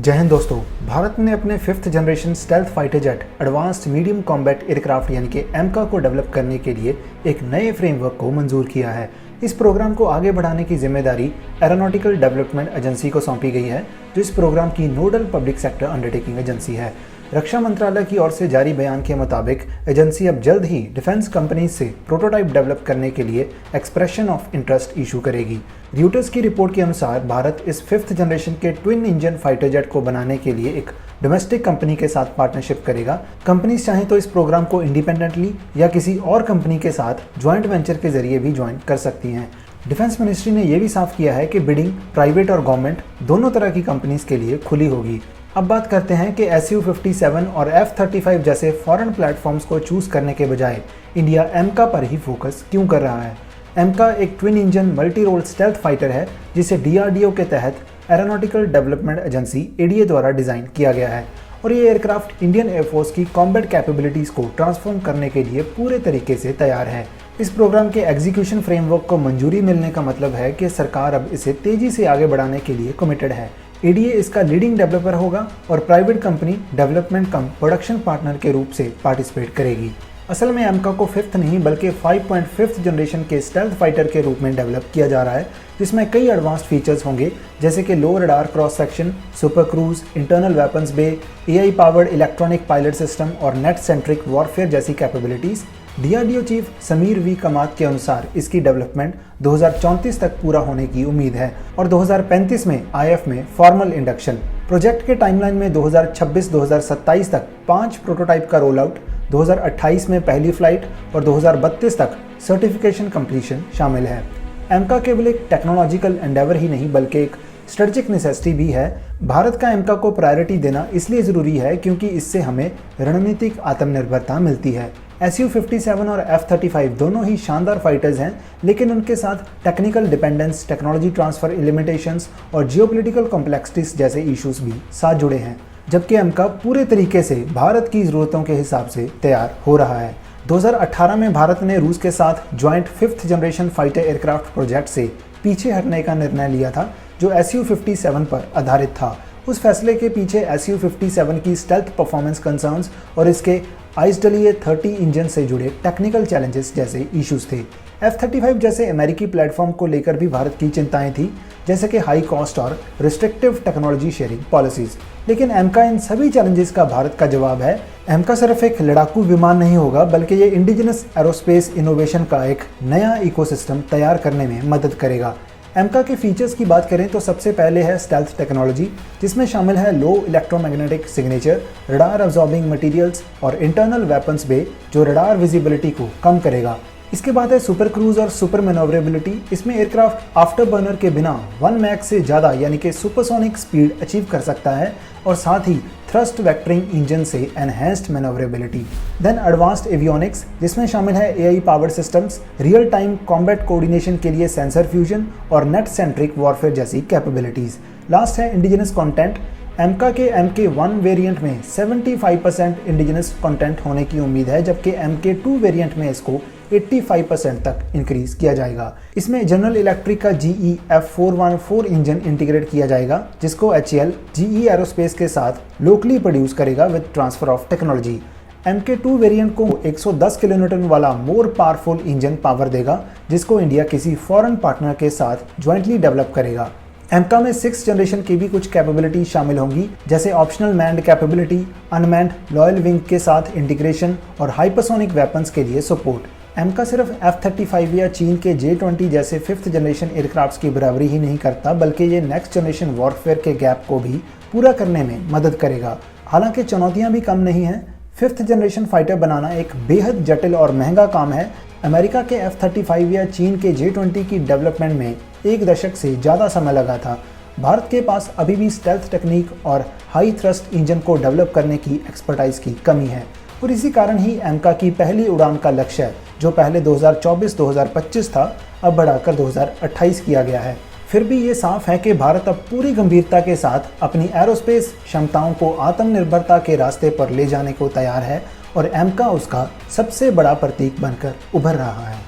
जय हिंद दोस्तों। भारत ने अपने 5th generation stealth fighter jet advanced medium combat aircraft यानी कि एमका को डेवलप करने के लिए एक नए फ्रेमवर्क को मंजूर किया है। इस प्रोग्राम को आगे बढ़ाने की जिम्मेदारी एरोनॉटिकल डेवलपमेंट एजेंसी को सौंपी गई है, जो इस प्रोग्राम की nodal public sector undertaking agency है। रक्षा मंत्रालय की ओर से जारी बयान के मुताबिक एजेंसी अब जल्द ही डिफेंस कंपनीज से प्रोटोटाइप डेवलप करने के लिए एक्सप्रेशन ऑफ इंटरेस्ट इशू करेगी। रॉयटर्स की रिपोर्ट के अनुसार भारत इस 5th जनरेशन के ट्विन इंजन फाइटर जेट को बनाने के लिए एक डोमेस्टिक कंपनी के साथ पार्टनरशिप करेगा। कंपनीज चाहें तो इस प्रोग्राम को इंडिपेंडेंटली या किसी और कंपनी के साथ ज्वाइंट वेंचर के जरिए भी ज्वाइन कर सकती हैं। डिफेंस मिनिस्ट्री ने यह भी साफ किया है कि बिडिंग प्राइवेट और गवर्नमेंट दोनों तरह की कंपनीज के लिए खुली होगी। अब बात करते हैं कि Su-57 और F-35 जैसे फॉरेन प्लेटफॉर्म्स को चूज करने के बजाय इंडिया एमका पर ही फोकस क्यों कर रहा है। एमका एक twin engine multi role stealth fighter है जिसे DRDO के तहत एरोनॉटिकल डेवलपमेंट एजेंसी ADA द्वारा डिजाइन किया गया है और ये एयरक्राफ्ट इंडियन एयरफोर्स की कॉम्बैट कैपेबिलिटीज को ट्रांसफॉर्म करने के लिए पूरे तरीके से तैयार है। इस प्रोग्राम के एग्जीक्यूशन फ्रेमवर्क को मंजूरी मिलने का मतलब है कि सरकार अब इसे तेजी से आगे बढ़ाने के लिए कमिटेड है। ADA इसका लीडिंग डेवलपर होगा और प्राइवेट कंपनी डेवलपमेंट कम प्रोडक्शन पार्टनर के रूप से पार्टिसिपेट करेगी। असल में एमका को 5th नहीं बल्कि 5.5th जनरेशन के स्टेल्थ फाइटर के रूप में डेवलप किया जा रहा है, जिसमें कई एडवांस्ड फीचर्स होंगे जैसे कि low radar cross section, super cruise, internal weapons bay, AI powered electronic pilot system और नेट सेंट्रिक वॉरफेयर जैसी capabilities. DRDO chief Sameer V Kamat के अनुसार इसकी डेवलपमेंट 2034 तक पूरा होने की उम्मीद है और 2035 में IF में फॉर्मल इंडक्शन। प्रोजेक्ट के टाइमलाइन में 2026-2027 तक 5 प्रोटोटाइप का रोल आउट, 2028 में पहली फ्लाइट और 2032 तक सर्टिफिकेशन कंप्लीशन शामिल है। एमका केवल एक टेक्नोलॉजिकल एंडेवर ही नहीं बल्कि एक स्ट्रेटेजिक नेसेसिटी भी है। भारत का एमका को प्रायोरिटी देना इसलिए ज़रूरी है क्योंकि इससे हमें रणनीतिक आत्मनिर्भरता मिलती है। Su-57 और F-35 दोनों ही शानदार फाइटर्स हैं, लेकिन उनके साथ technical dependence, technology transfer limitations और जियोपॉलिटिकल कॉम्प्लेक्सिटीज जैसे इश्यूज भी साथ जुड़े हैं, जबकि एमका पूरे तरीके से भारत की ज़रूरतों के हिसाब से तैयार हो रहा है। 2018 में भारत ने रूस के साथ joint 5th generation fighter aircraft project से पीछे हटने का निर्णय लिया था, जो Su-57 पर आधारित था। उस फैसले के पीछे Su-57 की स्टेल्थ परफॉर्मेंस कंसर्न्स और इसके ISWA 30 इंजन से जुड़े टेक्निकल चैलेंजेस जैसे इश्यूज थे। F-35 जैसे अमेरिकी प्लेटफॉर्म को लेकर भी भारत की चिंताएं थी, जैसे कि हाई कॉस्ट और रिस्ट्रिक्टिव टेक्नोलॉजी शेयरिंग पॉलिसीज। लेकिन एमका इन सभी चैलेंजेस का भारत का जवाब है। एमका सिर्फ एक लड़ाकू विमान नहीं होगा बल्कि ये इंडिजिनस एरोस्पेस इनोवेशन का एक नया इकोसिस्टम तैयार करने में मदद करेगा। एमका के फीचर्स की बात करें तो सबसे पहले है स्टेल्थ टेक्नोलॉजी, जिसमें शामिल है low electromagnetic signature, radar absorbing materials और इंटरनल वेपन्स बे जो रडार विजिबिलिटी को कम करेगा। इसके बाद है सुपर क्रूज और सुपर मैनोवरेबिलिटी। इसमें एयरक्राफ्ट आफ्टर बर्नर के बिना 1 मैक से ज़्यादा यानी कि सुपरसोनिक स्पीड अचीव कर सकता है और साथ ही थ्रस्ट वेक्टरिंग इंजन से एनहेंस्ड मैनोवरेबिलिटी। देन एडवांस्ड एवियोनिक्स, जिसमें शामिल है AI powered systems, real time combat coordination के लिए सेंसर फ्यूजन और नेट सेंट्रिक वॉरफेयर जैसी कैपेबिलिटीज। लास्ट है इंडिजिनस कंटेंट। एमका के MK1 वेरिएंट में 75% इंडिजिनस कंटेंट होने की उम्मीद है, जबकि MK2 वेरिएंट में इसको 85% तक इंक्रीज किया जाएगा। इसमें जनरल इलेक्ट्रिक का GE F414 इंजन इंटीग्रेट किया जाएगा, जिसको HAL GE एरोस्पेस के साथ लोकली प्रोड्यूस करेगा with transfer of technology. MK2 variant को 110 किलोन्यूटन वाला मोर पावरफुल इंजन पावर देगा, जिसको इंडिया किसी फॉरेन पार्टनर के साथ ज्वाइंटली डेवलप करेगा। एमका में 6th जनरेशन की भी कुछ कैपेबिलिटी शामिल होंगी, जैसे optional manned capability, unmanned loyal wing के साथ इंटीग्रेशन और हाइपरसोनिक वेपन्स के लिए सपोर्ट। एमका सिर्फ F-35 या चीन के J-20 जैसे 5th जनरेशन एयरक्राफ्ट्स की बराबरी ही नहीं करता, बल्कि ये नेक्स्ट जनरेशन वॉरफेयर के गैप को भी पूरा करने में मदद करेगा। हालांकि चुनौतियां भी कम नहीं हैं। 5th जनरेशन फाइटर बनाना एक बेहद जटिल और महंगा काम है। अमेरिका के F-35 या चीन के J-20 की डेवलपमेंट में 1 दशक से ज़्यादा समय लगा था। भारत के पास अभी भी स्टेल्थ टेक्निक और हाई थ्रस्ट इंजन को डेवलप करने की एक्सपर्टाइज की कमी है और इसी कारण ही एमका की पहली उड़ान का लक्ष्य, जो पहले 2024-2025 था, अब बढ़ाकर 2028 किया गया है। फिर भी ये साफ है कि भारत अब पूरी गंभीरता के साथ अपनी एरोस्पेस क्षमताओं को आत्मनिर्भरता के रास्ते पर ले जाने को तैयार है और एमका उसका सबसे बड़ा प्रतीक बनकर उभर रहा है।